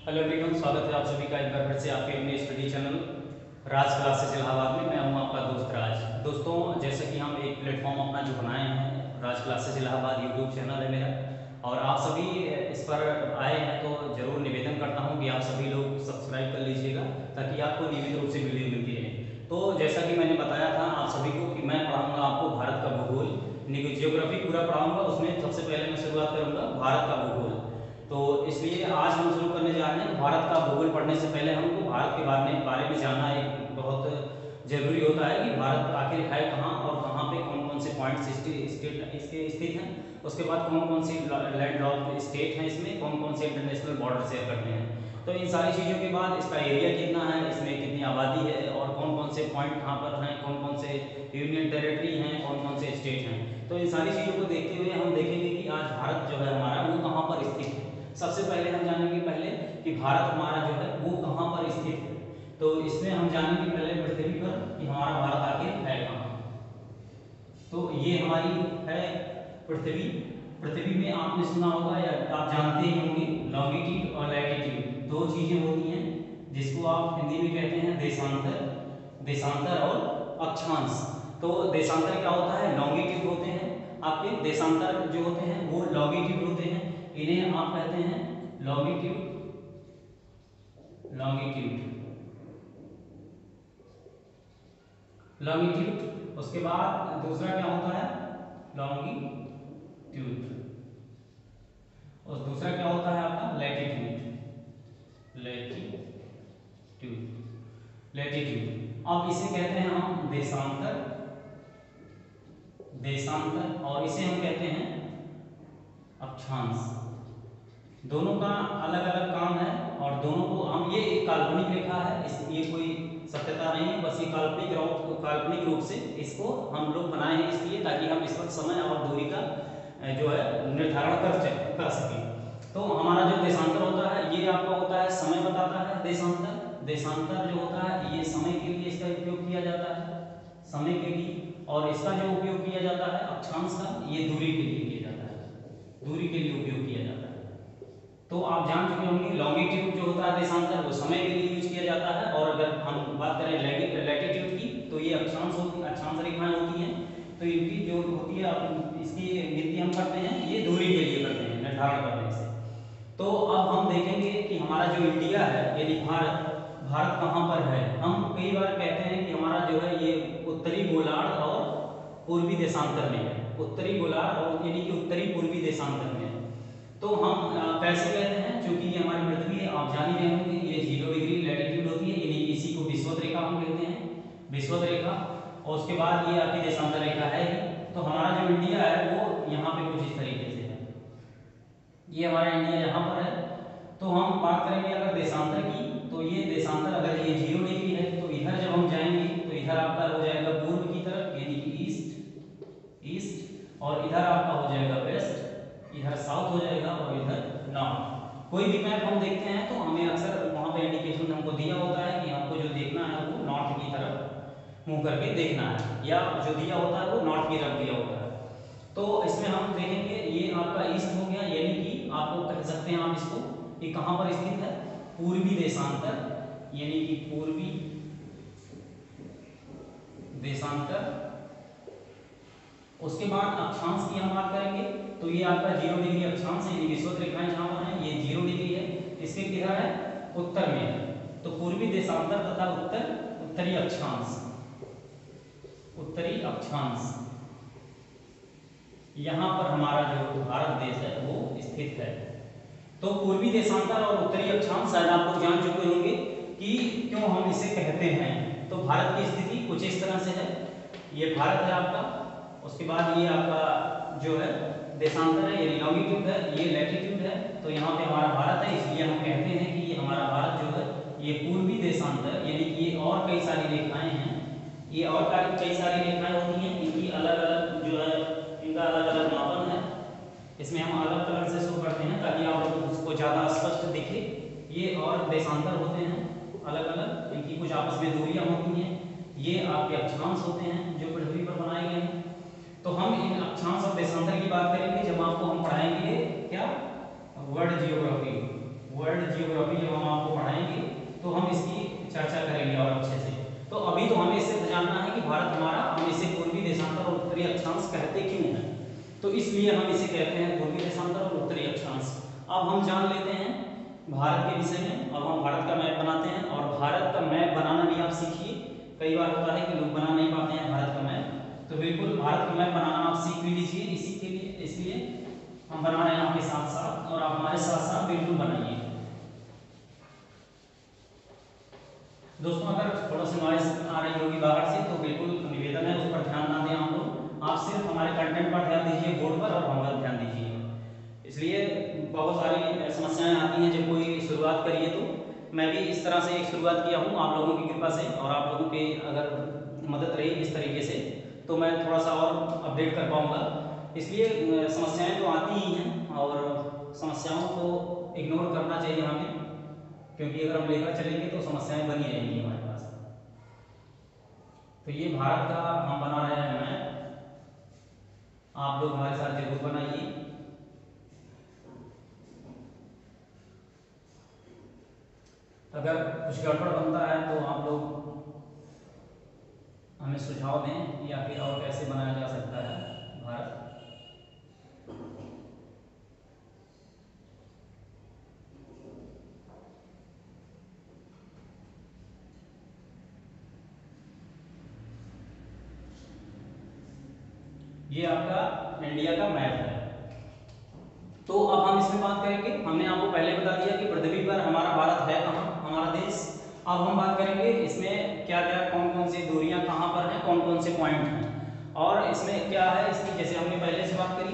Hello everyone, स्वागत है आप सभी का एक बार फिर से आपके अपने स्टडी चैनल राज क्लासेस इलाहाबाद में। मैं हूं आपका दोस्त राज। दोस्तों, जैसे कि हम एक प्लेटफॉर्म अपना जो बनाए हैं, राज क्लासेस इलाहाबाद यूट्यूब चैनल है मेरा, और आप सभी इस पर आए हैं तो ज़रूर निवेदन करता हूं कि आप सभी लोग सब्सक्राइब कर लीजिएगा ताकि आपको नियमित रूप से वीडियो मिलती रहे। तो जैसा कि मैंने बताया था आप सभी को कि मैं पढ़ाऊँगा आपको भारत का भूगोल, जियोग्राफी पूरा पढ़ाऊँगा। उसमें सबसे पहले मैं शुरुआत करूँगा भारत का भूगोल। तो इसलिए आज हम शुरू करने जा रहे हैं। भारत का भूगोल पढ़ने से पहले हमको भारत के बारे में जानना एक बहुत जरूरी होता है कि भारत आखिर है कहाँ और कहाँ पे कौन कौन से पॉइंट्स स्टेट इसके स्थित हैं। उसके बाद कौन कौन सी लैंड लॉक स्टेट हैं, इसमें कौन कौन से इंटरनेशनल बॉर्डर शेयर करते हैं। तो इन सारी चीज़ों के बाद इसका एरिया कितना है, इसमें कितनी आबादी है और कौन कौन से पॉइंट कहाँ पर हैं, कौन कौन से यूनियन टेरिटरी हैं, कौन कौन से स्टेट हैं। तो इन सारी चीज़ों को देखते हुए हम देखेंगे कि आज भारत जो है हमारा वो कहाँ पर स्थित है। सबसे पहले हम जानेंगे पहले कि भारत हमारा जो है वो कहाँ पर स्थित है। तो इसमें हम जानेंगे पहले पृथ्वी पर कि हमारा भारत आखिर है कहाँ। तो ये हमारी है पृथ्वी। पृथ्वी में आपने सुना होगा या आप जानते ही होंगे, लॉन्गिट्यूड और लैटिट्यूड दो चीजें होती हैं जिसको आप हिंदी में कहते हैं देशांतर। देशांतर और अक्षांश। तो देशांतर क्या होता है, लॉन्गिट्यूड होते हैं आपके, देशांतर जो होते हैं वो लॉन्गिट्यूड होते हैं। इन्हें आप कहते हैं लॉन्गिट्यूड। लॉन्गिट्यूड लॉन्गिट्यूड उसके बाद दूसरा क्या होता है, लॉन्गिट्यूड। और दूसरा क्या होता है आपका लैटिट्यूड। लैटिट्यूड लैटिट्यूड अब इसे कहते हैं हम देशांतर। देशांतर और इसे हम कहते हैं अक्षांश। दोनों का अलग अलग काम है और दोनों को हम, ये एक काल्पनिक रेखा है, इस ये कोई सत्यता नहीं है, बस ये काल्पनिक रूप से इसको हम लोग बनाए हैं इसलिए ताकि हम इस वक्त समय और दूरी का जो है निर्धारण कर सकें। तो हमारा जो देशांतर होता है ये आपका होता है समय बताता है। देशांतर देशांतर जो होता है ये समय के लिए इसका उपयोग किया जाता है, समय के लिए। और इसका जो उपयोग किया जाता है अक्षांश का, ये दूरी के लिए किया जाता है, दूरी के लिए उपयोग किया जाता है। तो आप जान चुके होंगे लॉन्गिट्यूड जो होता है देशांतर वो समय के लिए यूज किया जाता है, और अगर हम बात करें लैटिट्यूड की तो ये अक्षांश रेखाएं होती हैं। तो इनकी जो होती है इसकी गिनती हम करते हैं, ये दूरी के लिए करते हैं निर्धारण करने से। तो अब हम देखेंगे कि हमारा जो इंडिया है यानी भारत, भारत कहाँ पर है। हम कई बार कहते हैं कि हमारा जो है ये उत्तरी गोलार्ध और पूर्वी देशांतर में है। उत्तरी गोलार्ध और यानी कि उत्तरी पूर्वी देशांतर में है। तो हम कैसे कहते हैं, क्योंकि ये हमारी पृथ्वी है, आप जान ही रहे होंगे ये 0 डिग्री लैटिट्यूड होती है, यानी इसी को विषुवत रेखा हम कहते हैं, विषुवत रेखा। और उसके बाद ये आपकी देशांतर रेखा है ही। तो हमारा जो इंडिया है वो यहाँ पे कुछ इस तरीके से है, ये हमारा इंडिया यहाँ पर है। तो हम बात करेंगे अगर देशांतर की, तो ये देशांतर अगर ये 0 डिग्री है तो इधर जब हम जाएंगे तो इधर आपका हो जाएगा पूर्व की तरफ यानी कि ईस्ट, और इधर आपका हो जाएगा वेस्ट, इधर साउथ हो जाएगा और इधर नॉर्थ। कोई भी मैप हम देखते हैं तो हमें अक्सर वहाँ पे इंडिकेशन हमको दिया होता है कि हमको जो देखना है वो नॉर्थ की तरफ मुंह करके देखना है, या जो दिया होता है वो नॉर्थ की तरफ दिया होता है। तो इसमें हम देखेंगे ये आपका ईस्ट हो गया, यानी कि आपको कह सकते हैं आप इसको कि कहाँ पर स्थित है, पूर्वी देशांतर, यानी कि पूर्वी देशांतर। उसके बाद अक्षांश की हम बात करेंगे तो ये आपका 0 डिग्री अक्षांश है, यानी विषुवत रेखाएं जहां पर हैं ये 0 डिग्री है। इसके किधर है, उत्तर में है। तो पूर्वी देशांतर तथा उत्तरी अक्षांश, उत्तरी अक्षांश यहां पर हमारा जो भारत देश है वो स्थित है। तो पूर्वी देशांतर और उत्तरी अक्षांश शायद आप लोग जान चुके होंगे कि क्यों हम इसे कहते हैं। तो भारत की स्थिति कुछ इस तरह से है, ये भारत है आपका, उसके बाद ये आपका जो है देशांतर है यानी लॉन्गिट्यूड है, ये लैटिट्यूड है। तो यहाँ पे हमारा भारत है, इसलिए हम कहते हैं कि ये हमारा भारत जो है ये पूर्वी देशांतर, यानी कि ये और कई सारी रेखाएं हैं, ये और कई सारी रेखाएं होती हैं, इनकी अलग अलग जो है इनका अलग अलग मापन है। इसमें हम अलग कलर से शो करते हैं ताकि आप लोगों को ज़्यादा स्पष्ट दिखे। ये और देशांतर होते हैं अलग अलग, इनकी कुछ आपस में दूरियां होती हैं। ये आपके अक्षांश होते हैं जो पृथ्वी पर बनाए गए हैं। तो हम इन अक्षांश और देशांतर की बात करेंगे जब आपको हम पढ़ाएंगे क्या, वर्ल्ड जियोग्राफी। वर्ल्ड जियोग्राफी जब हम उत्तरी अक्षांश कहते क्यों हैं? तो इसलिए हम इसे कहते हैं पूर्वी देशांतर और उत्तरी अक्षांश। अब हम जान लेते हैं भारत के विषय में। अब हम भारत का मैप बनाते हैं, और भारत का मैप बनाना भी आप सीखिए। कई बार होता है कि लोग बना नहीं पाते हैं भारत का मैप, तो बिल्कुल भारत का मैप बनाना आप सीख भी लीजिए इसी के लिए। इसलिए हम बना रहे हैं आपके साथ साथ, और आप हमारे साथ साथ बिल्कुल बनाइए। दोस्तों अगर थोड़ा सा नॉइज आ रही होगी बाहर से तो बिल्कुल निवेदन है उस पर ध्यान ना दें आप लोग। आप सिर्फ हमारे कंटेंट पर ध्यान दीजिए, बोर्ड पर, और हम पर ध्यान दीजिए। इसलिए बहुत सारी समस्याएं आती हैं जब कोई शुरुआत करिए, तो मैं भी इस तरह से एक शुरुआत किया हूँ आप लोगों की कृपा से, और आप लोगों की अगर मदद रही इस तरीके से तो मैं थोड़ा सा और अपडेट कर पाऊँगा। इसलिए समस्याएं तो आती ही हैं, और समस्याओं को इग्नोर करना चाहिए हमें, क्योंकि अगर हम लेकर चलेंगे तो समस्याएं बनी रहेंगी हमारे पास। तो ये भारत का हम बना रहे हैं मैप, आप लोग हमारे साथ जरूर बनाइए। अगर कुछ गड़बड़ बनता है तो आप लोग हमें सुझाव दें, या फिर और कैसे बनाया जा सकता है भारत। ये आपका इंडिया का मैप है। तो अब हम इसमें बात करेंगे, हमने आपको पहले बता दिया कि पृथ्वी पर हमारा भारत है कहाँ, हमारा देश। अब हम बात करेंगे इसमें क्या क्या, कौन कौन सी दूरियां कहाँ पर हैं, कौन कौन से पॉइंट हैं, और इसमें क्या है इसकी, जैसे हमने पहले से बात करी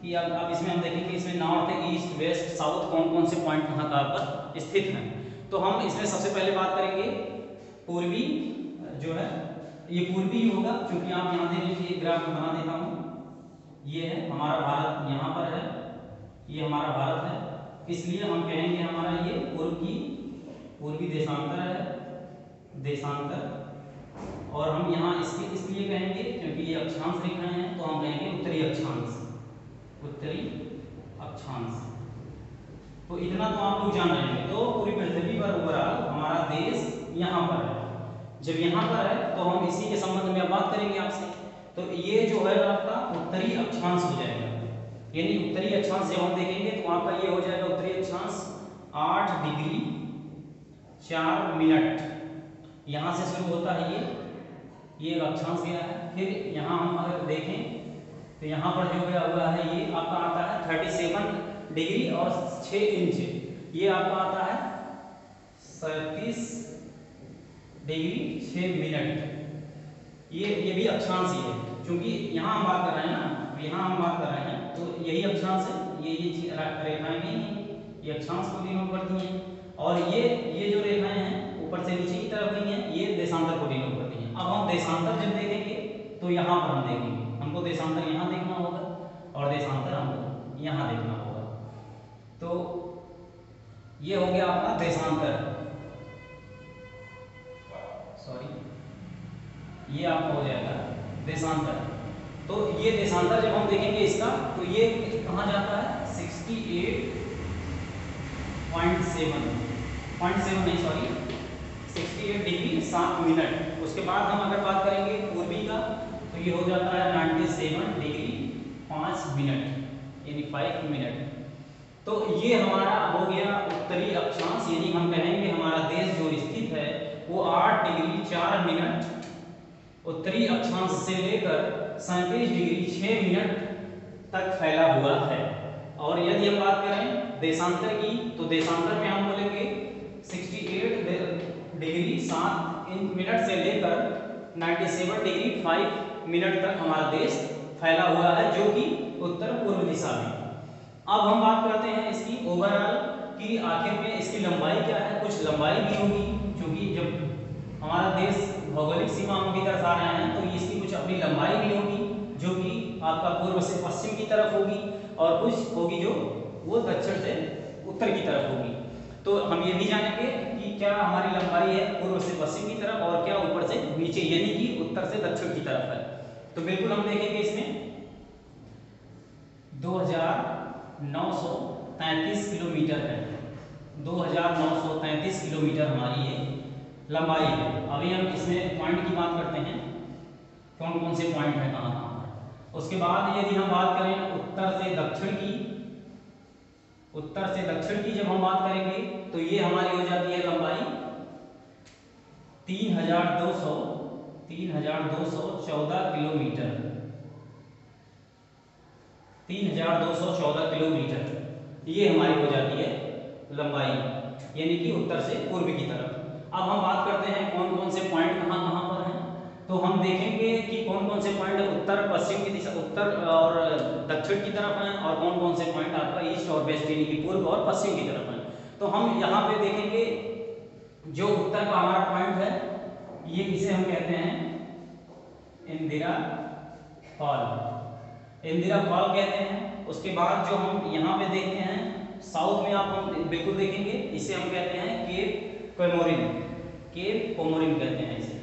कि अब इसमें हम देखेंगे इसमें नॉर्थ, ईस्ट, वेस्ट, साउथ कौन कौन से पॉइंट कहाँ कहाँ पर स्थित हैं। तो हम इसमें सबसे पहले बात करेंगे पूर्वी, जो है ये पूर्वी ही होगा, क्योंकि आप यहाँ देख लीजिए, ग्राफ में बना देता हूँ। ये है हमारा भारत, यहाँ पर है, ये हमारा भारत है, इसलिए हम कहेंगे हमारा ये पूर्वी देशांतर है, देशांतर। और हम यहाँ इसके इसलिए कहेंगे क्योंकि ये अक्षांश रेखाएं हैं, तो हम कहेंगे उत्तरी अक्षांश, उत्तरी अक्षांश। तो इतना तो आप लोग जान रहे हैं। तो पूरी पृथ्वी पर ओवरऑल हमारा देश यहाँ पर है। जब यहाँ पर है तो हम इसी के संबंध में बात करेंगे आपसे। तो ये जो है आपका उत्तरी अक्षांश हो जाएगा, यानी उत्तरी अक्षांश जब हम देखेंगे तो आपका ये हो जाएगा उत्तरी अक्षांश 8 डिग्री 4 मिनट, यहाँ से शुरू होता है ये एक अक्षांश गया है। फिर यहाँ हम अगर देखें तो यहाँ पर जो गया हुआ है ये आपका आता है 37 डिग्री और 6 इंच, ये आपका आता है 37 डिग्री 6 मिनट। ये भी अक्षांश ही है, क्योंकि यहाँ हम बात कर रहे हैं ना, यहाँ हम बात कर रहे हैं तो यही अक्षांश है। ये रेखाएं भी ये अक्षांश को डिनोट करती हैं, और ये जो रेखाएं हैं ऊपर से नीचे की तरफ गई हैं, ये देशांतर को डिनोट करती हैं। अब हम देशांतर जब देखेंगे तो यहाँ पर हम देखेंगे, हमको देशांतर यहाँ देखना होगा और देशांतर हमको यहाँ देखना होगा। तो ये हो गया आपका देशांतर, सॉरी ये आपका हो जाएगा देशांतर। तो ये देशांतर जब हम देखेंगे इसका, तो ये कहाँ जाता है 68.7 नहीं सॉरी 68 डिग्री 7 मिनट। उसके बाद हम अगर बात करेंगे पूर्वी का, तो ये हो जाता है 97 डिग्री 5 मिनट, यानी 5 मिनट। तो ये हमारा हो गया उत्तरी अक्षांश, यानी हम कहेंगे हमारा देश जो स्थित है वो 8 डिग्री 4 मिनट उत्तरी अक्षांश से लेकर 37 डिग्री 6 मिनट तक फैला हुआ है। और यदि हम बात करें देशांतर की, तो देशांतर में हम बोलेंगे 68 डिग्री 7 मिनट से लेकर 97 डिग्री 5 मिनट तक हमारा देश फैला हुआ है, जो कि उत्तर पूर्व दिशा में। अब हम बात करते हैं इसकी ओवरऑल कि आखिर में इसकी लंबाई क्या है। कुछ लंबाई भी होगी, क्योंकि जब हमारा देश भौगोलिक सीमाओं की तरफ आ रहे हैं तो इसकी कुछ अपनी लंबाई भी होगी, जो कि आपका पूर्व से पश्चिम की तरफ होगी, और कुछ होगी जो वो दक्षिण से उत्तर की तरफ होगी। तो हम ये भी जानेंगे कि क्या हमारी लंबाई है पूर्व से पश्चिम की तरफ, और क्या ऊपर से नीचे, यानी कि उत्तर से दक्षिण की तरफ है। तो बिल्कुल हम देखेंगे इसमें 2933 किलोमीटर है, 2933 किलोमीटर हमारी ये लंबाई है। अभी हम इसमें पॉइंट की बात करते हैं, कौन कौन से पॉइंट है कहाँ कहाँ पर। उसके बाद यदि हम बात करें उत्तर से दक्षिण की, उत्तर से दक्षिण की जब हम बात करेंगे तो ये हमारी हो जाती है लंबाई 3214 किलोमीटर, 3214 किलोमीटर ये हमारी हो जाती है लंबाई, यानी कि उत्तर से पूर्व की तरफ। अब हम बात करते हैं कौन कौन से पॉइंट कहाँ कहाँ पर हैं। तो हम देखेंगे कि कौन कौन से पॉइंट उत्तर पश्चिम की दिशा, उत्तर और दक्षिण की तरफ हैं, और कौन कौन से पॉइंट आपका ईस्ट और वेस्ट यानी कि पूर्व और पश्चिम की तरफ हैं। तो हम यहाँ पे देखेंगे जो उत्तर का हमारा पॉइंट है ये किसे हम कहते हैं, इंदिरा फॉल, इंदिरा फॉल कहते हैं। उसके बाद जो हम यहाँ पे देखते हैं साउथ में आप हम बिल्कुल देखेंगे, इसे हम कहते हैं केप कोमोरिन, केप कोमोरिन कहते हैं इसे,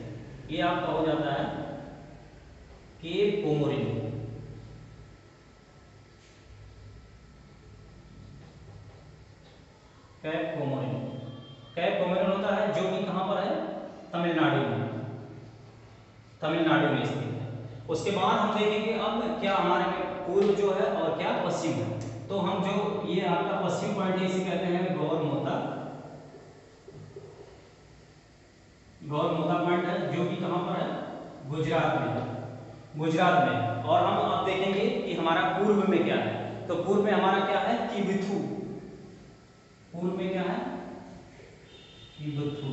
ये आपका हो जाता है Cape Comorin. Cape Comorin, Cape Comorin होता है जो कि कहाँ पर है, तमिलनाडु में, तमिलनाडु में स्थित है। उसके बाद हम देखेंगे अब क्या हमारे में पूर्व जो है और क्या पश्चिम है। तो हम जो ये आपका पश्चिम पॉइंट है इसे कहते हैं गौरमोता, गौरमोता पॉइंट है जो कि कहाँ पर है, गुजरात में, गुजरात में। और हम अब देखेंगे कि हमारा पूर्व में क्या है। तो पूर्व में हमारा क्या है, किबिथु, पूर्व में क्या है, किबिथु,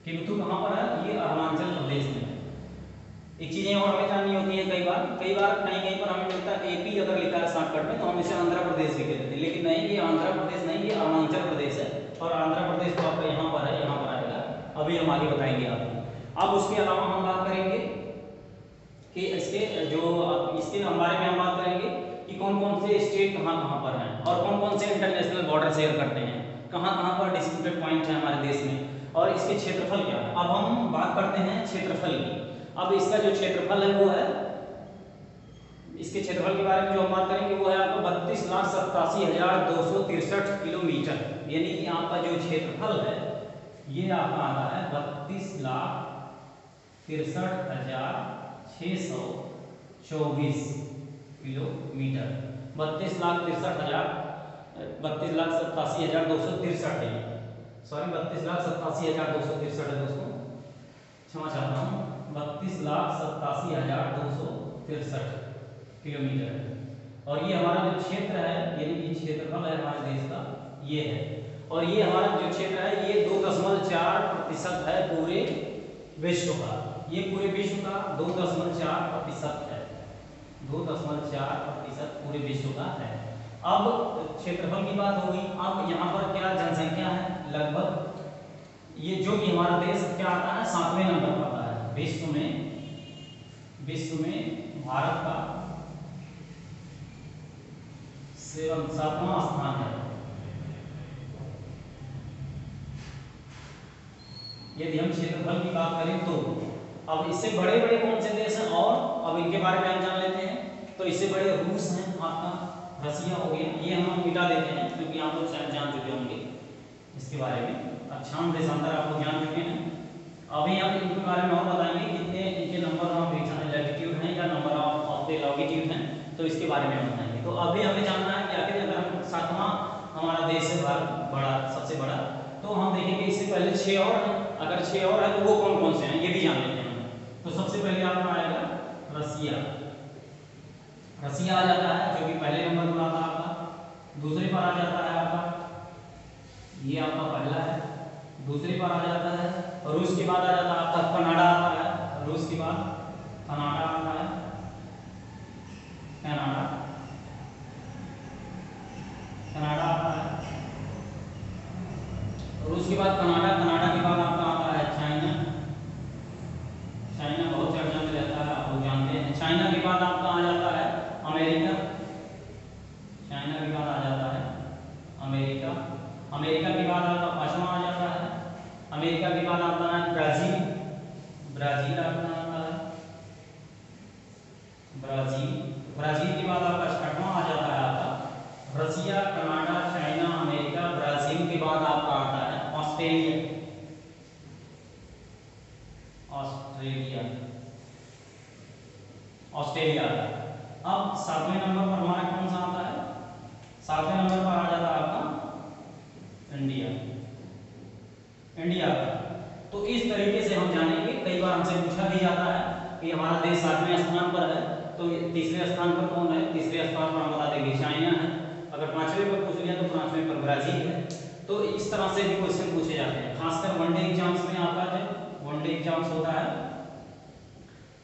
किबिथु कहाँ पर है, ये अरुणाचल प्रदेश में है। एक चीजें और हमें जाननी होती है, कई बार कहीं पर हमें मिलता है एपी अगर लिखा है शॉर्टकट में तो हम इसे आंध्र प्रदेश भी कहते थे, लेकिन नहीं, ये आंध्र प्रदेश नहीं, ये अरुणाचल प्रदेश है। और आंध्र प्रदेश तो आपका यहाँ पर है, यहाँ पर आएगा, अभी हम आगे बताएंगे आपको। अब उसके अलावा हम बात करेंगे कि इसके जो इसके बारे में हम बात करेंगे कि कौन कौन से स्टेट कहाँ कहाँ पर हैं और कौन कौन से इंटरनेशनल बॉर्डर शेयर करते हैं, कहाँ कहाँ पर डिस्प्यूटेड पॉइंट है हमारे देश में, और इसके क्षेत्रफल क्या है। अब हम बात करते हैं क्षेत्रफल की। अब इसका जो क्षेत्रफल है वो है, इसके क्षेत्रफल के बारे में जो हम बात करेंगे वो है आपको 32,87,263 किलोमीटर, यानी कि आपका जो क्षेत्रफल है ये आपका आता है 32,63,624 किलोमीटर, 32,87,263 है, सॉरी 32,87,263 है दोस्तों, क्षमा चाहता हूँ, 32,87,263 किलोमीटर है। और ये हमारा जो क्षेत्र है यानी कि क्षेत्रफल है हमारे देश का ये है। और ये हमारा जो क्षेत्र है ये 2.4% है पूरे विश्व का, ये पूरे विश्व का 2.4% है, 2.4% पूरे विश्व का है। अब क्षेत्रफल की बात होगी। अब यहाँ पर क्या जनसंख्या है, लगभग ये जो कि हमारा देश क्या आता है, 7वें नंबर पर आता है विश्व में भारत का 7वां स्थान है। यदि हम क्षेत्रफल की बात करें तो अब इससे बड़े बड़े कौन से देश हैं, और अब इनके बारे में हम जान लेते हैं। तो इससे बड़े रूस हैं, आपका रसिया हो गया, ये हम मिटा देते हैं क्योंकि आप लोग शायद जान चुके होंगे इसके बारे में, अक्षांश देशांतर आप लोग जान चुके हैं। अभी हम इनके बारे में और बताएंगे कितने इनके नंबर ऑफ लैटिट्यूड हैं या नंबर ऑफ द लॉन्गिट्यूड हैं, तो इसके बारे में हम बताएंगे। तो अभी हमें जानना है कि आखिर अगर हम 7वां हमारा देश है भारत बड़ा, सबसे बड़ा, तो हम देखेंगे इससे पहले 6 और हैं, अगर 6 और है तो वो कौन कौन से हैं ये भी जान लेते हैं। तो सबसे पहले आपका आएगा रसिया, रसिया आ जाता है जो कि पहले नंबर पर आता है आपका। दूसरे पर आ जाता है आपका, ये आपका पहला है, दूसरे पर आ जाता है। रूस के बाद आ जाता है आपका कनाडा आता है, रूस के बाद कनाडा आता है, कनाडा आता है। रूस के बाद कनाडा के बाद आपका आता है चाइना, चाइना बहुत चर्चा में रहता है, आप लोग जानते हैं। चाइना के बाद आपका आ जाता है अमेरिका, चाइना के बाद आ जाता है अमेरिका, अमेरिका के बाद आपका 5वां आ जाता है, अमेरिका के बाद आता है ब्राजील, ब्राजील आता है ब्राजील, ब्राजील के बाद आपका 6वां आ जाता है आपका रसिया, कनाडा, चाइना, अमेरिका, ब्राजील के बाद आपका आता है ऑस्ट्रेलिया, ऑस्ट्रेलिया। नंबर पर आ जाता है आपका इंडिया। इंडिया का तो इस तरीके से हम जानेंगे। कई बार हमसे पूछा भी जाता है कि हमारा देश 7वें स्थान पर है, तो तीसरे स्थान पर कौन है? तीसरे स्थान पर हम बता देंगे चाइना है। अगर 5वें पर पूछ लिया तो 5वें पर ब्राजील है। तो इस तरह से भी क्वेश्चन पूछे जाते हैं, खासकर वनडे एग्जाम्स में। आपका जब वनडे एग्जाम्स होता है,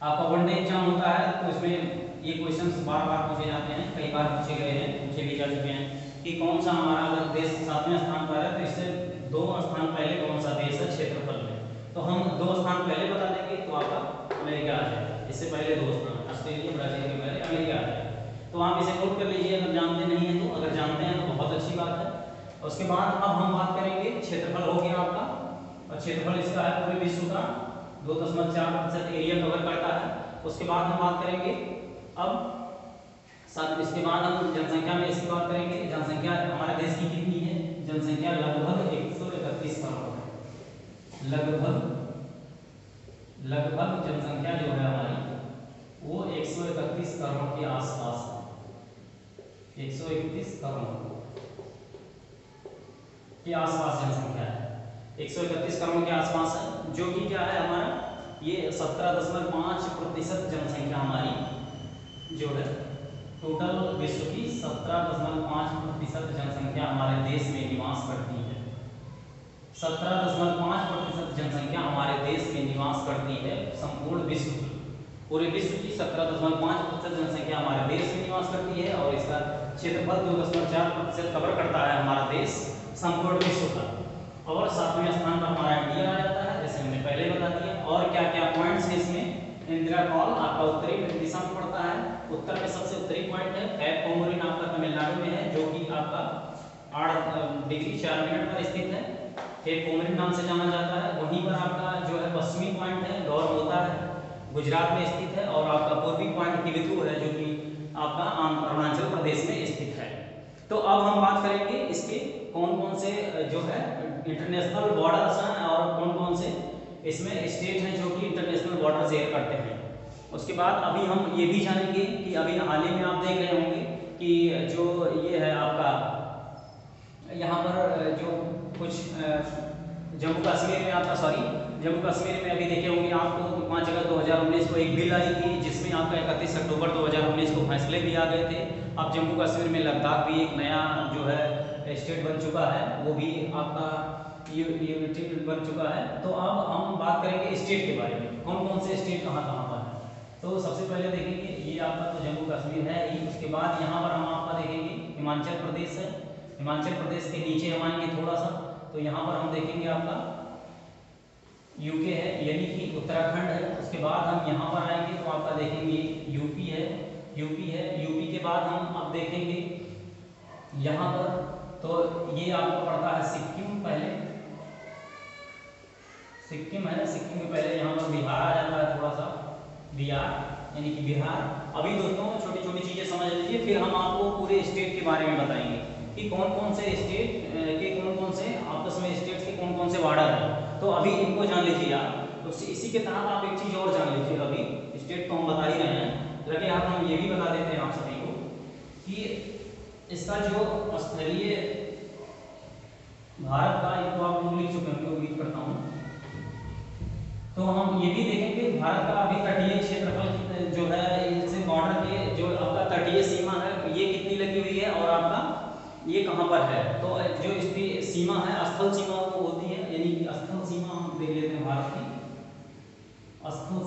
आपका वनडे एग्जाम होता है, तो इसमें ये क्वेश्चंस बार बार पूछे जाते हैं, कई बार पूछे गए हैं, पूछे भी जा चुके हैं कि कौन सा हमारा अगर देश 7वें स्थान पर है तो इससे 2 स्थान पहले कौन सा देश है क्षेत्रफल में। तो हम 2 स्थान पहले बता देंगे तो आपका अमेरिका आ जाएगा। इससे पहले 2 स्थान ऑस्ट्रेलिया ब्राजील के पहले अमेरिका आ जाएगा। तो आप इसे नोट कर लीजिए अगर जानते नहीं हैं तो। अगर जानते हैं तो बहुत अच्छी बात है। उसके बाद अब हम बात करेंगे, क्षेत्रफल हो गया आपका, और क्षेत्रफल इसका है पूरे विश्व का 2.4% एरिया कवर करता है। उसके बाद हम बात करेंगे अब इसके बाद हम जनसंख्या में इसकी बात करेंगे। जनसंख्या हमारे देश की कितनी है? जनसंख्या लगभग 131 करोड़ है। लगभग जनसंख्या जो है हमारी वो 131 करोड़ के आसपास है। 131 करोड़ के आसपास जनसंख्या है। 131 करोड़ के आसपास है, जो कि क्या है हमारा ये 17.5% जनसंख्या हमारी जो है टोटल विश्व की 17.5% जनसंख्या हमारे देश में निवास करती है। 17.5% जनसंख्या हमारे देश में निवास करती है संपूर्ण विश्व की। पूरे विश्व की 17.5% जनसंख्या हमारे देश में निवास करती है और इसका क्षेत्रफल 2.4% कवर करता है हमारा देश संपूर्ण विश्व का। और 7वें स्थान पर हमारा इंडिया आ जाता है, जैसे हमने पहले बता दिया। और क्या क्या पॉइंट्स है इसमें? इंदिरा कॉल आपका उत्तरी दिशा में पड़ता है, उत्तर में सबसे उत्तरी पॉइंट है। कैप कोमोरिन आपका तमिलनाडु में है, जो कि आपका 8 डिग्री 4 मिनट पर स्थित है। कैप कोमोरिन नाम से जाना जाता है। वहीं पर आपका जो है पश्चिमी पॉइंट है गौरमोता है, गुजरात में स्थित है। और आपका पूर्वी पॉइंट किबिथु है, जो कि आपका अरुणाचल प्रदेश में स्थित है। तो अब हम बात करेंगे इसके कौन कौन से जो है इंटरनेशनल बॉर्डर्स हैं और कौन कौन से इसमें स्टेट हैं जो कि इंटरनेशनल बॉर्डर शेयर करते हैं। उसके बाद अभी हम ये भी जानेंगे कि अभी हाल ही में आप देख रहे होंगे कि जो ये है आपका यहाँ पर जो कुछ जम्मू कश्मीर में अभी देखे होंगे आपको 5 अगस्त 2019 को एक बिल आई थी, जिसमें आपका 31 अक्टूबर 2019 को फैसले भी आ गए थे। अब जम्मू कश्मीर में लद्दाख भी एक नया जो है स्टेट बन चुका है, वो भी आपका यूनिटी बन चुका है। तो अब हम बात करेंगे स्टेट के बारे में, कौन कौन से स्टेट कहाँ कहाँ पर है। तो सबसे पहले देखेंगे ये आपका तो जम्मू कश्मीर है ही। उसके बाद यहाँ पर हम आपका देखेंगे हिमाचल प्रदेश है। हिमाचल प्रदेश के नीचे हम आएंगे थोड़ा सा, तो यहाँ पर हम देखेंगे आपका यूके है, यानी कि उत्तराखंड है। उसके बाद हम यहाँ पर आएंगे तो आपका देखेंगे यूपी है। यूपी के बाद हम अब देखेंगे यहाँ पर, तो ये आपका पड़ता है सिक्किम। पहले सिक्किम है, सिक्किम के पहले यहाँ पर बिहार आ जाता है, थोड़ा सा बिहार यानी कि बिहार। अभी दोस्तों छोटी छोटी चीजें समझ लीजिए, फिर हम आपको पूरे स्टेट के बारे में बताएंगे कि कौन कौन से स्टेट के कौन कौन से आपस में स्टेट्स के कौन कौन से बॉर्डर हैं। तो अभी इनको जान लीजिए आप। तो इसी के तहत आप एक चीज और जान लीजिए। अभी स्टेट तो हम बता ही रहे हैं, लगे हाथ हम ये भी बता देते हैं आप सभी को कि इसका जो स्थलीय भारत का, इनको आप लोग लिख चुके होंगे उम्मीद करता हूँ। तो हम ये भी देखेंगे भारत का अभी तटीय क्षेत्रफल जो है, इससे बॉर्डर के जो आपका तटीय सीमा है ये कितनी लगी हुई है और आपका ये कहाँ पर है। तो जो इसकी सीमा है स्थल सीमा वो होती है, यानी कि स्थल सीमा हम देख लेते हैं भारत की। स्थल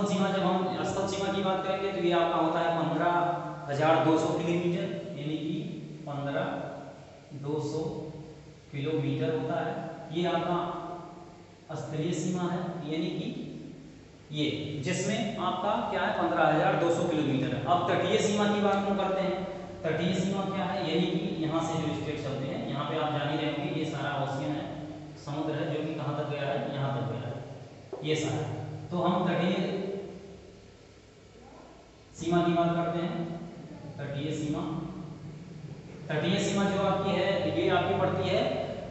सीमा जब हम स्थल सीमा की बात करेंगे तो ये आपका होता है 15,200 किलोमीटर, यानी कि 15,200 किलोमीटर होता है। ये आपका स्थलीय सीमा है, यानी कि ये जिसमें आपका क्या है 15,200 किलोमीटर है। अब तटीय सीमा की बात हम करते हैं। तटीय सीमा क्या है, यानी कि यहाँ से जो स्टेट चलते हैं, यहाँ पे आप जान ही रहे होंगे ये सारा ओशियन है, समुद्र है, जो कि कहाँ तक गया है, यहाँ तक गया है ये सारा। तो हम तटीय सीमा की बात करते हैं। तटीय सीमा जो आपकी है ये आपकी पड़ती है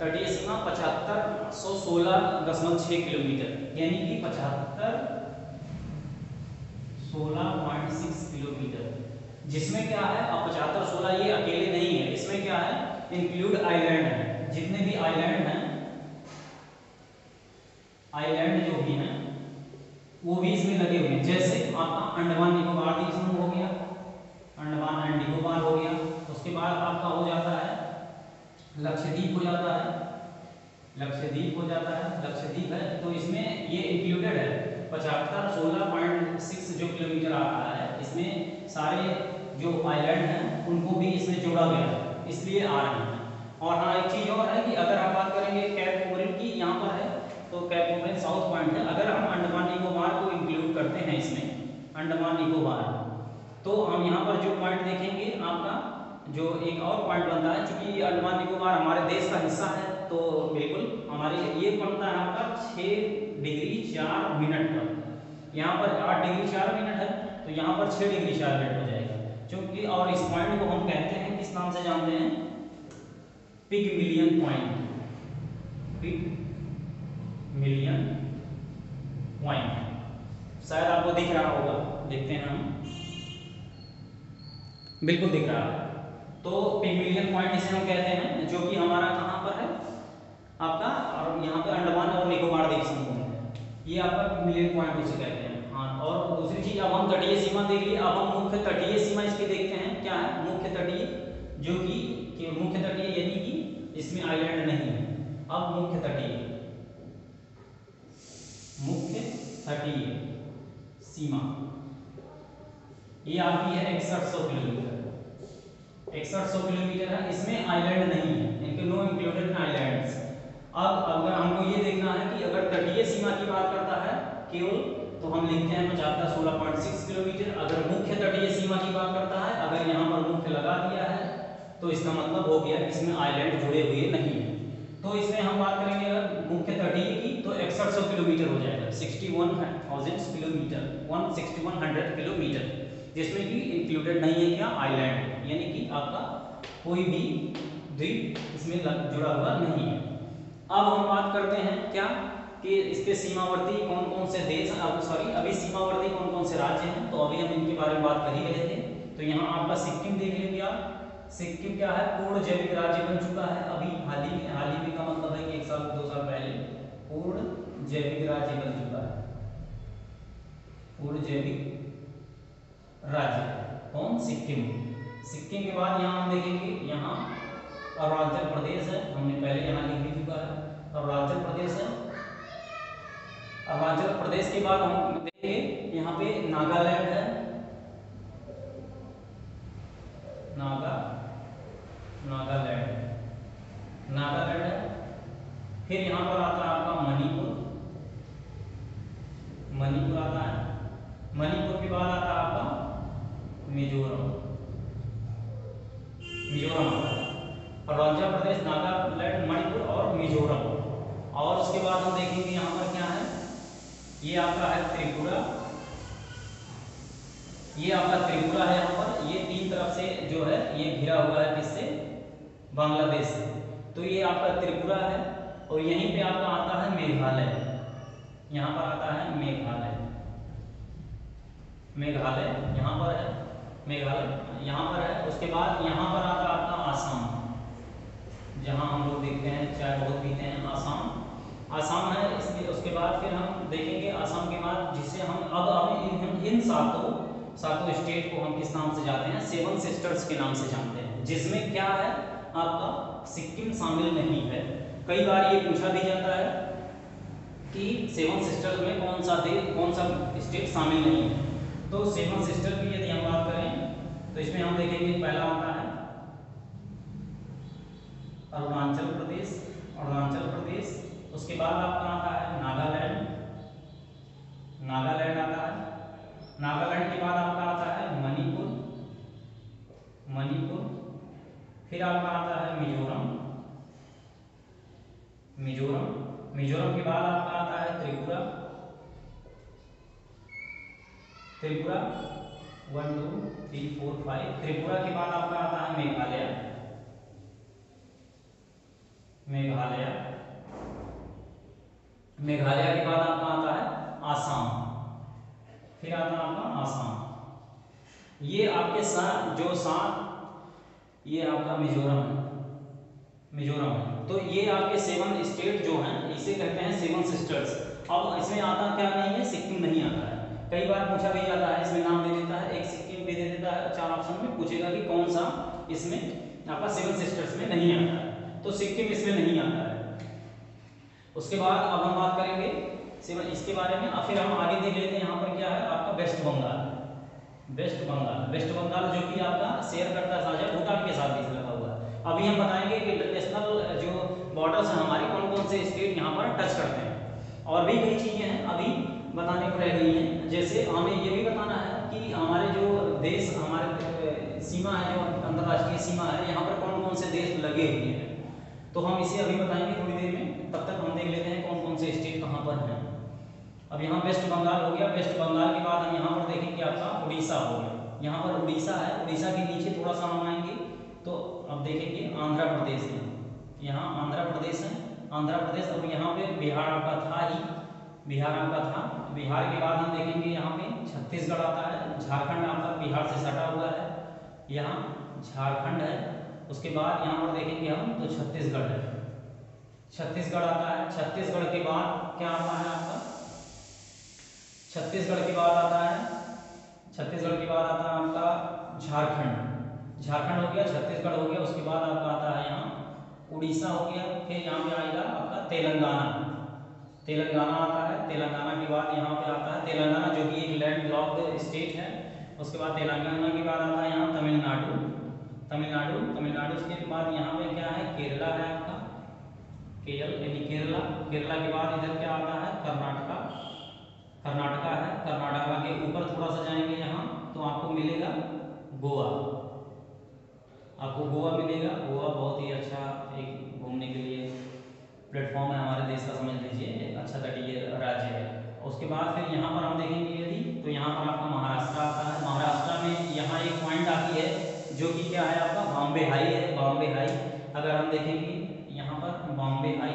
तटीय सीमा 7516.6 किलोमीटर, यानी कि 7516.6 किलोमीटर, जिसमें क्या है, अब 75-16 ये अकेले नहीं है, इसमें क्या है, इंक्लूड आइलैंड है, जितने भी आइलैंड हैं, आइलैंड जो भी हैं वो भी इसमें लगे हुए हैं। जैसे आपका अंडमान निकोबार द्वीप समूह हो गया, अंडमान एंड निकोबार हो गया, उसके बाद आपका हो जाता है लक्षद्वीप हो जाता है, लक्षद्वीप हो जाता है, लक्षद्वीप है तो इसमें ये इंक्लूडेड है। 75-16.6 जो किलोमीटर आ रहा है, इसमें सारे जो आइलैंड हैं उनको भी इसमें जोड़ा गया है, इसलिए आ रहे हैं। और हाँ, एक चीज़ और है कि अगर हम बात करेंगे कैप कोमोरिन की, यहाँ पर है तो कैप कोमोरिन साउथ पॉइंट है। अगर हम अंडमान निकोबार को इंक्लूड करते हैं इसमें, अंडमान निकोबार, तो हम यहाँ पर जो पॉइंट देखेंगे आपका, जो एक और पॉइंट बनता है, चूंकि अंडमान निकोबार हमारे देश का हिस्सा है, तो बिल्कुल हमारे ये बनता है आपका 6 डिग्री 4 मिनट पर। यहाँ पर 8 डिग्री 4 मिनट है, तो यहाँ पर 6 डिग्री 4 मिनट हो जाएगा। क्योंकि और इस पॉइंट को हम कहते हैं, किस नाम से जानते हैं, पिगमिलियन पॉइंट, पिगमिलियन पॉइंट। शायद आपको दिख रहा होगा, देखते हैं हम, बिल्कुल दिख रहा है। तो पिगमिलियन पॉइंट इसे हम कहते हैं, जो कि हमारा कहाँ पर है आपका, और यहाँ पे अंडमान और निकोबार द्वीप समूह है, ये आपका पिगमिलियन पॉइंट उसे कहते हैं। हाँ, और दूसरी चीज, अब हम तटीय सीमा देख लिए, अब हम मुख्य तटीय सीमा इसकी देखते हैं। क्या है मुख्य तटीय, जो कि मुख्य तटीय यानी कि इसमें आइलैंड नहीं है। अब मुख्य तटीय, मुख्य तटीय सीमा ये आपकी है 6100 किलोमीटर, 6100 किलोमीटर है, इसमें आइलैंड नहीं है, इनके नो इंक्लूडेड आइलैंड्स। अब अगर हमको ये देखना है कि अगर तटीय सीमा की बात करता है केवल, तो हम लिखते हैं 75-16.6 किलोमीटर। अगर मुख्य तटीय सीमा की बात करता है, अगर यहाँ पर मुख्य लगा दिया है, तो इसका मतलब हो गया इसमें आइलैंड जुड़े हुए नहीं है। तो इसमें हम बात करेंगे अगर मुख्य तटीय की, तो 6100 किलोमीटर हो जाएगा, 61,000 किलोमीटर, 6100 किलोमीटर, जिसमें कि इंक्लूडेड नहीं है क्या, आइलैंड, यानी कि आपका कोई भी द्वीप इसमें जुड़ा हुआ नहीं है। अब हम बात करते हैं क्या, कि इसके सीमावर्ती कौन कौन से देश, अभी सीमावर्ती कौन कौन से राज्य हैं, तो अभी हम इनके बारे में बात कर ही रहे थे। तो यहाँ आपका सिक्किम देख लेंगे आप, सिक्किम क्या है, पूर्ण जैविक राज्य बन चुका है अभी हाल ही में का मतलब है कि 1 साल 2 साल पहले पूर्ण जैविक राज्य बन चुका है, पूर्ण जैविक राज्य कौन, सिक्किम। सिक्किम के बाद यहाँ हम देखेंगे, यहाँ अरुणाचल प्रदेश है, हमने पहले यहाँ लिख भी चुका है, अरुणाचल प्रदेश है। अरुणाचल प्रदेश के बाद हम देखेंगे यहाँ पे नागालैंड है, नागालैंड है। फिर यहाँ पर आता है आपका मणिपुर, मणिपुर आता है। मणिपुर के बाद आता है आपका मिजोरम, मिजोरम आता है। अरुणाचल प्रदेश, नागालैंड, मणिपुर और मिजोरम। और उसके बाद हम देखेंगे यहाँ पर क्या है, ये आपका है त्रिपुरा, ये आपका त्रिपुरा है। यहाँ पर ये 3 तरफ से जो है ये घिरा हुआ है, किससे, बांग्लादेश से। तो ये आपका त्रिपुरा है, और यहीं पे आपका आता है मेघालय, यहाँ पर आता है मेघालय, मेघालय यहाँ पर है, मेघालय यहाँ पर है। उसके बाद यहाँ पर आता है आपका आसाम, जहाँ हम लोग देखते हैं चाय बहुत पीते हैं, आसाम, आसाम है। इसलिए उसके बाद फिर हम देखेंगे आसाम के बाद, जिसे हम अब इन सातों स्टेट को हम किस नाम से जानते हैं, 7 सिस्टर्स के नाम से जानते हैं, जिसमें क्या है आपका सिक्किम शामिल नहीं है। कई बार ये पूछा भी जाता है कि 7 सिस्टर्स में कौन सा स्टेट शामिल नहीं है। तो 7 सिस्टर की यदि हम बात करें, तो इसमें हम देखेंगे पहला आता है अरुणाचल प्रदेश, अरुणाचल प्रदेश। उसके बाद आपका आता है नागालैंड, नागालैंड आता है। नागालैंड के बाद आपका आता है मणिपुर, मणिपुर। फिर आपका आता है मिजोरम, मिजोरम। मिजोरम के बाद आपका आता है त्रिपुरा, त्रिपुरा 1 2 3 4 5। त्रिपुरा के बाद आपका आता है मेघालय, मेघालय। मेघालय के बाद आपका आता है आसाम, फिर आता है आपका आसाम। ये आपके साथ जो सात, ये आपका मिजोरम है, मिजोरम है। तो ये आपके 7 स्टेट जो हैं इसे कहते हैं 7 सिस्टर्स। अब इसमें आता क्या नहीं है, सिक्किम नहीं आता है। कई बार पूछा भी जाता है, इसमें नाम दे देता है, एक सिक्किम भी दे देता है, 4 ऑप्शन में पूछेगा कि कौन सा इसमें आपका 7 सिस्टर्स में नहीं आता है, तो सिक्किम इसमें नहीं आता है। उसके बाद अब हम बात करेंगे इसके बारे में, फिर हम आगे देख लेते हैं। यहाँ पर क्या है आपका वेस्ट बंगाल, वेस्ट बंगाल, वेस्ट बंगाल जो कि आपका शेयर करता है साझा भूटान के साथ भी लगा हुआ है। अभी हम बताएंगे कि इंटरनेशनल जो बॉर्डर्स हैं हमारे, कौन कौन से स्टेट यहाँ पर टच करते हैं। और भी कई चीज़ें हैं अभी बताने को रह गई हैं, जैसे हमें ये भी बताना है कि हमारे जो देश, हमारे सीमा है, जो अंतर्राष्ट्रीय सीमा है, यहाँ पर कौन कौन से देश लगे हुए हैं। तो हम इसे अभी बताएंगे थोड़ी देर में, तब तक हम देख लेते हैं कौन कौन से स्टेट कहाँ पर हैं। अब यहाँ वेस्ट बंगाल हो गया, वेस्ट बंगाल के बाद हम यहाँ पर देखेंगे आपका उड़ीसा हो गया। यहाँ पर उड़ीसा है, उड़ीसा के नीचे थोड़ा सा हम आएंगे तो अब देखेंगे आंध्र प्रदेश है, यहाँ आंध्र प्रदेश है, आंध्र प्रदेश। और यहाँ पे बिहार आपका था ही, बिहार आपका था। बिहार के बाद हम देखेंगे यहाँ पे छत्तीसगढ़ आता है, झारखंड आपका बिहार से सटा हुआ है, यहाँ झारखंड है। उसके बाद यहाँ पर देखेंगे हम तो छत्तीसगढ़ है, छत्तीसगढ़ आता है। छत्तीसगढ़ के बाद क्या आता है आपका, छत्तीसगढ़ के बाद आता है, छत्तीसगढ़ के बाद आता है आपका झारखंड, झारखंड हो गया, छत्तीसगढ़ हो गया। उसके बाद आपका आता है यहाँ उड़ीसा हो गया, फिर यहाँ पे आएगा आपका तेलंगाना, तेलंगाना आता है। तेलंगाना के बाद यहाँ पे आता है तेलंगाना जो कि एक लैंड लॉक्ड स्टेट है। उसके बाद तेलंगाना के बाद आता है यहाँ तमिलनाडु, तमिलनाडु, तमिलनाडु के बाद यहाँ पे क्या है, केरला है आपका, केरल यानी केरला। केरला के बाद इधर क्या आता है, कर्नाटका, कर्नाटका है। कर्नाटका के ऊपर थोड़ा सा जाएंगे यहाँ तो आपको मिलेगा गोवा, आपको गोवा मिलेगा। गोवा बहुत ही अच्छा एक घूमने के लिए प्लेटफॉर्म है हमारे देश का, समझ लीजिए एक अच्छा तटीय राज्य है। उसके बाद फिर यहाँ पर हम देखेंगे यदि, तो यहाँ पर आपका महाराष्ट्र आता है। महाराष्ट्र में यहाँ एक पॉइंट आती है जो कि क्या है आपका बॉम्बे हाई है, बॉम्बे हाई। अगर हम देखेंगे यहाँ पर Bombay high,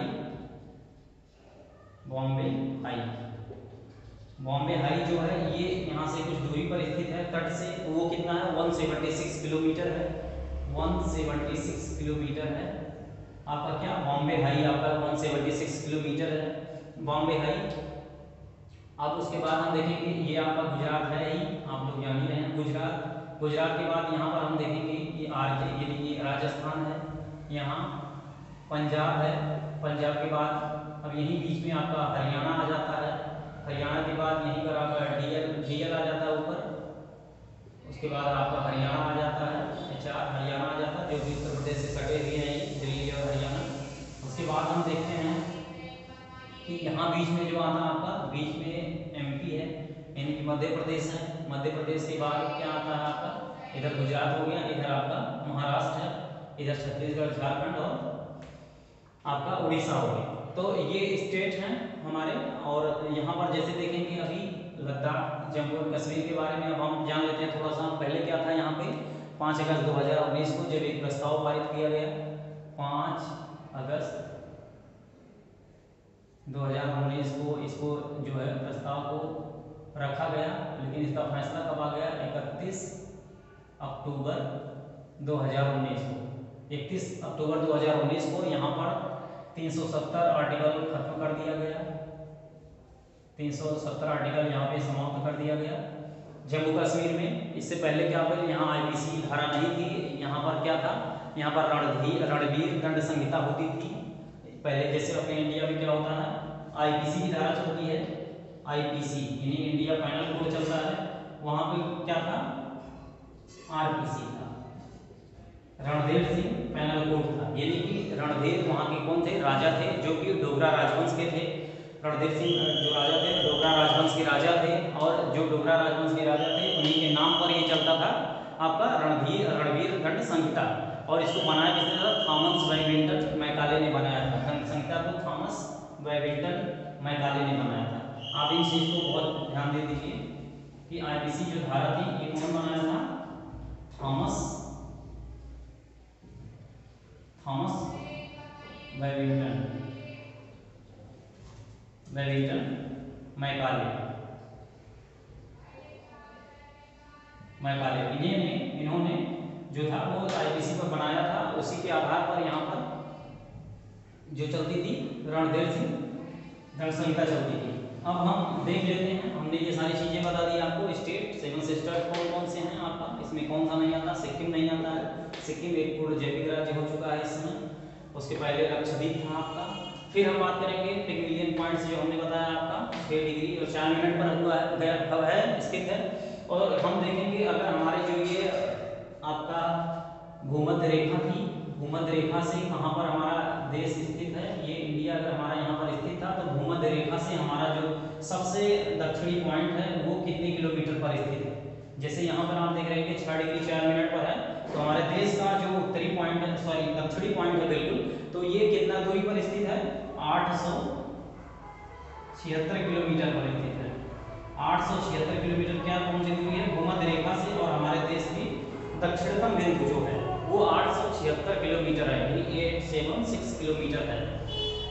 Bombay high, Bombay high जो है ये यहाँ से कुछ दूरी पर स्थित है तट से। वो कितना है, 176 किलोमीटर है, 176 किलोमीटर है आपका क्या, बॉम्बे हाई आपका 176 किलोमीटर है, बॉम्बे हाई। अब उसके बाद हम देखेंगे ये आपका गुजरात है ही, आप लोग जान ही रहे हैं गुजरात। गुजरात के बाद यहाँ पर हम देखेंगे ये ये राजस्थान है, यहाँ पंजाब है, पंजाब के बाद अब यही बीच में आपका हरियाणा आ जाता है, हरियाणा के बाद यहीं पर आपका डीएल आ जाता है ऊपर। उसके बाद आपका हरियाणा आ जाता है, हरियाणा आ जाता है जो कि उत्तर प्रदेश से सटे हुए हैं, दिल्ली और हरियाणा। उसके बाद हम देखते हैं कि यहाँ बीच में जो आता है आपका, बीच में एमपी है यानी कि मध्य प्रदेश है। मध्य प्रदेश के बाद क्या आता है आपका, इधर गुजरात हो गया, इधर आपका महाराष्ट्र है, इधर छत्तीसगढ़, झारखंड और आपका उड़ीसा हो गया। तो ये स्टेट हैं हमारे। और यहाँ पर जैसे देखेंगे अभी लद्दाख, जम्मू और कश्मीर के बारे में अब हम जान लेते हैं थोड़ा सा। पहले क्या था यहाँ पे, 5 अगस्त 2019 को जब एक प्रस्ताव पारित किया गया, 5 अगस्त 2019 को इसको जो है प्रस्ताव को रखा गया, लेकिन इसका फैसला कब आ गया, 31 अक्टूबर 2019 को। 31 अक्टूबर 2019 को यहाँ पर 370 आर्टिकल खत्म कर दिया गया, 370 आर्टिकल यहाँ पे समाप्त कर दिया गया जम्मू कश्मीर में। इससे पहले क्या था, यहाँ आईपीसी धारा नहीं थी, यहाँ पर क्या था, यहाँ पर रणवीर दंड संहिता होती थी पहले। जैसे अपने इंडिया में क्या होता है, आईपीसी की धारा चलती है, आईपीसी यानी इंडिया पैनल कोड चलता है, वहाँ पे क्या था, आरपीसी था, रणधीर सिंह पैनल कोड था। यानी कि रणधीर वहाँ के कौन थे, राजा थे जो कि डोगरा राजवंश के थे। रणधीर सिंह जो राजा थे डोगरा राजवंश के राजा थे, और जो डोगरा राजवंश के राजा थे उन्हीं के नाम पर ये चलता था आपका रणवीर दंड संहिता। और इसको बनाया किसने था, थॉमस बैबिंटन मैकाले ने बनाया था। संहिता को थॉमस बैबिंटन मैकाले ने बनाया था। आप इन चीज़ को बहुत ध्यान दे दीजिए कि आईपीसी जो धारा थी ये कौन बनाया था, थॉमस बैबिंटन मैकाले। मैकाले, इन्होंने जो था वो आईपीसी पर बनाया था, उसी के आधार पर यहाँ पर जो चलती थी रणधीर सिंह दंड संहिता चलती थी। अब हम देख लेते हैं, हमने ये सारी चीज़ें बता दी आपको। स्टेट 7 सिस्टर्स कौन कौन से हैं आपका, इसमें कौन सा नहीं आता, सिक्किम नहीं आता है, सिक्किम एक पूर्ण जैविक राज्य हो चुका है इस समय। उसके पहले लक्षद्वीप था आपका। फिर हम बात करेंगे पिग्मिलियन पॉइंट्स जो हमने बताया आपका 6 डिग्री और 4 मिनट पर हुआ है स्थित है। और हम देखेंगे अगर हमारे जो ये आपका भूमध्य रेखा थी, भूमध्य रेखा से कहाँ पर हमारा देश स्थित है, ये इंडिया अगर हमारा यहाँ पर स्थित था, तो भूमध्य रेखा से हमारा जो सबसे दक्षिणी पॉइंट है वो कितने किलोमीटर पर स्थित है। जैसे यहाँ पर आप देख रहे हैं कि 6 डिग्री 4 मिनट पर है, तो हमारे देश का जो उत्तरी पॉइंट है, सॉरी दक्षिणी पॉइंट है बिल्कुल, तो ये कितना दूरी पर स्थित है, 876 किलोमीटर पर स्थित है। 876 किलोमीटर क्या कौन सी दूरी है, भूमध्य रेखा से और हमारे देश की दक्षिणतम बिंदु जो है वो 876 किलोमीटर है, यानी 876 किलोमीटर है।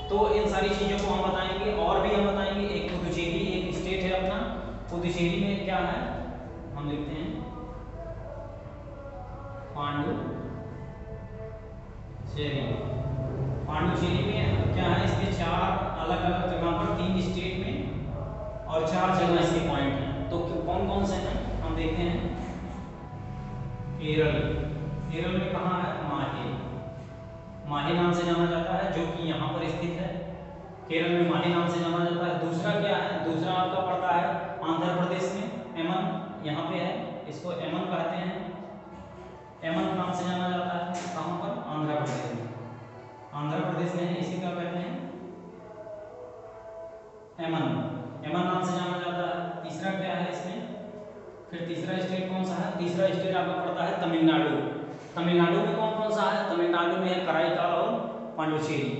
तो इन सारी चीज़ों को हम बताएंगे, और भी हम बताएंगे। एक पुदुचेरी एक स्टेट है अपना, पुदुचेरी में क्या है, हम लिखते हैं पांडुचेरी। पांडुचेरी में क्या है, इसके 4 अलग अलग जगह पर, 3 स्टेट में और 4 जगह इसके पॉइंट हैं। तो कौन कौन से हैं हम देखते हैं। केरल, केरल में कहाँ है, माहे, माहे नाम से जाना जाता है, जो कि यहाँ पर स्थित है। केरल में माहे नाम से जाना जाता है। दूसरा क्या है, दूसरा आपका पड़ता है आंध्र प्रदेश में, एमन यहाँ पे है, इसको एमन कहते हैं, एमन नाम से जाना जाता है। कहाँ पर, आंध्र प्रदेश में, आंध्र प्रदेश में इसी का कहते हैं एमन, एमन नाम से जाना जाता है। तीसरा क्या है इसमें, फिर तीसरा स्टेट कौन सा है, तीसरा स्टेट आपका पड़ता है तमिलनाडु। तमिलनाडु में कौन कौन सा है, तमिलनाडु में है कराईकाल और पांडुचेरी,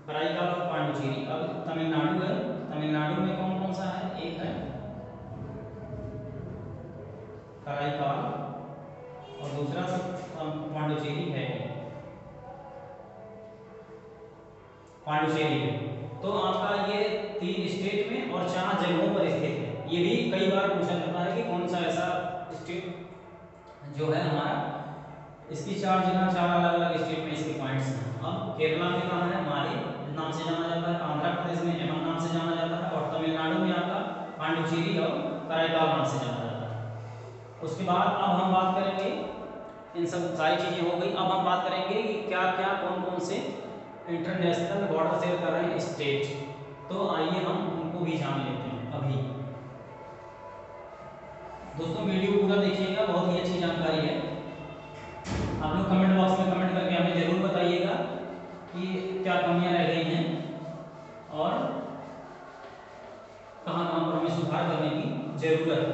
कराईकाल और पांडुचेरी। अब तमिलनाडु है, तमिलनाडु में कौन कौन सा है, एक है कराईकाल और दूसरा पांडुचेरी है, पांडुचेरी है। तो आपका ये 3 स्टेट में और 4 जगहों पर स्थित है। ये भी कई बार पूछा जाता है कि कौन सा ऐसा स्टेट जो है हमारा, इसकी 4 जगह 4 अलग अलग स्टेट में इसके पॉइंट्स हैं। अब केरला में कहाँ है, माहे नाम से जाना जाता है, आंध्र प्रदेश में एमन नाम से जाना जाता है, और तमिलनाडु में आपका पांडुचेरी और कराईकाल नाम से जाना जाता है। उसके बाद अब हम बात करेंगे, इन सब सारी चीज़ें हो गई। अब हम बात करेंगे कि क्या क्या कौन कौन से इंटरनेशनल बॉर्डर शेयर कर रहे हैं स्टेट। तो आइए हम उनको भी जान लेते हैं अभी। दोस्तों वीडियो पूरा देखिएगा, बहुत ही अच्छी जानकारी है। आप लोग कमेंट बॉक्स में कमेंट करके हमें जरूर बताइएगा कि क्या कमियां रह गई हैं और कहाँ कहाँ पर हमें सुधार करने की जरूरत है।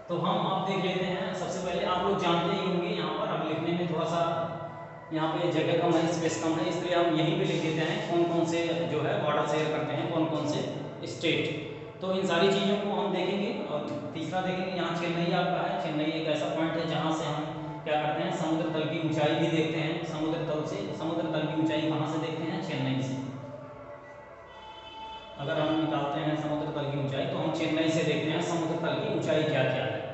तो हम अब देख लेते हैं। सबसे पहले आप लोग जानते ही होंगे, यहाँ पर अब लिखने में थोड़ा सा यहाँ पे जगह कम है, स्पेस कम है, इसलिए हम यहीं पे लिख देते हैं कौन कौन से जो है बॉर्डर शेयर करते हैं, कौन कौन से स्टेट। तो इन सारी चीज़ों को हम देखेंगे। और तीसरा देखेंगे, यहाँ चेन्नई आपका है। चेन्नई एक ऐसा पॉइंट है जहाँ से हम क्या करते हैं, समुद्र तल की ऊंचाई भी देखते हैं। समुद्र तल से, समुद्र तल की ऊंचाई कहाँ से देखते हैं, चेन्नई से। अगर हम निकालते हैं समुद्र तल की ऊंचाई, तो हम चेन्नई से देखते हैं समुद्र तल की ऊंचाई क्या क्या है।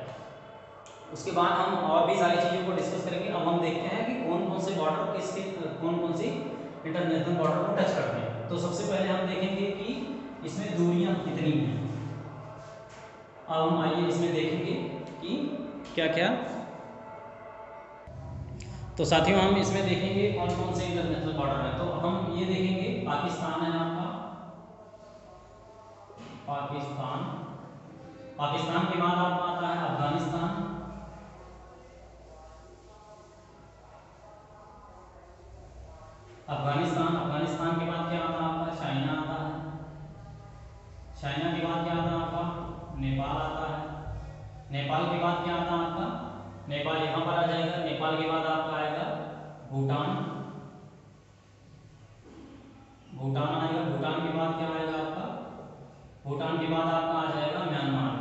उसके बाद हम और भी सारी चीज़ों को डिस्कस करेंगे। अब हम देखते हैं कि कौन कौन से बॉर्डर किसके, कौन कौन सी इंटरनेशनल बॉर्डर को टच करते हैं। तो सबसे पहले हम देखेंगे कि इसमें दूरियां कितनी हैं। अब हम आइए इसमें देखेंगे कि क्या क्या। तो साथियों हम इसमें देखेंगे कौन कौन से इंटरनेशनल बॉर्डर है। तो हम ये देखेंगे, पाकिस्तान है आपका, पाकिस्तान, पाकिस्तान के बाद आपका आता है अफगानिस्तान, अफगानिस्तान, अफगानिस्तान के बाद क्या आता है आपका, चाइना आता है, चाइना के बाद क्या आता है आपका, नेपाल आता है, नेपाल के बाद क्या आता है आपका, नेपाल यहाँ पर आ जाएगा। नेपाल के बाद आपका आएगा भूटान, भूटान आएगा। भूटान के बाद क्या आएगा आपका, भूटान के बाद आपका आ जाएगा म्यांमार,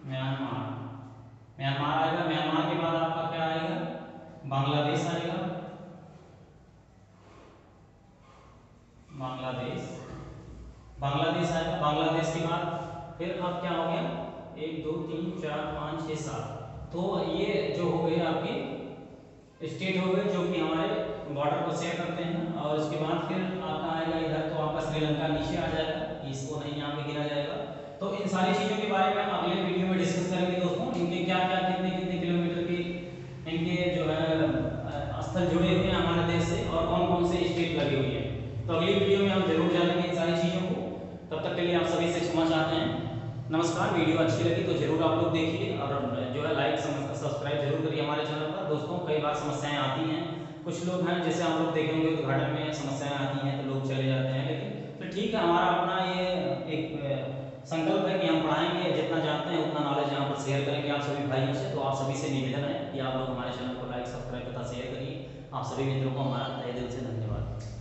म्यांमार, म्यांमार आएगा। म्यांमार के बाद आपका क्या आएगा, बांग्लादेश आएगा, बांग्लादेश, बांग्लादेश आएगा। बांग्लादेश के बाद फिर अब क्या हो गया, 1 2 3 4 5 6 7। तो ये जो हो गए आपके स्टेट हो गए जो कि हमारे बॉर्डर को शेयर करते हैं। और उसके बाद फिर आपका आएगा इधर, तो आपका श्रीलंका नीचे आ जाएगा, इसको नहीं यहाँ पे गिना जाएगा। तो इन सारी चीज़ों के बारे में हम अगले वीडियो में डिस्कस करेंगे दोस्तों, इनके क्या क्या कितने कितने किलोमीटर की इनके जो है स्थल जुड़े हुए हैं हमारे देश से, और कौन कौन से स्टेट लगे हुए हैं। तो अगली वीडियो में हम जरूर जानेंगे इन सारी चीज़ों को। तब तक के लिए आप सभी से क्षमा चाहते हैं। नमस्कार। वीडियो अच्छी लगी तो जरूर आप लोग देखिए, और जो है लाइक सब्सक्राइब जरूर करिए हमारे चैनल पर। दोस्तों कई बार समस्याएं आती हैं, कुछ लोग हैं जैसे आप लोग देखेंगे उद्घाटन में समस्याएं आती हैं तो लोग चले जाते हैं, लेकिन तो ठीक है, हमारा अपना ये एक संकल्प है कि हम पढ़ाएंगे, जितना जानते हैं उतना नॉलेज यहाँ पर शेयर करेंगे आप सभी भाइयों से। तो आप सभी से निवेदन है कि आप लोग हमारे चैनल को लाइक सब्सक्राइब तथा शेयर करिए। आप सभी मित्रों को हमारा तहे दिल से धन्यवाद।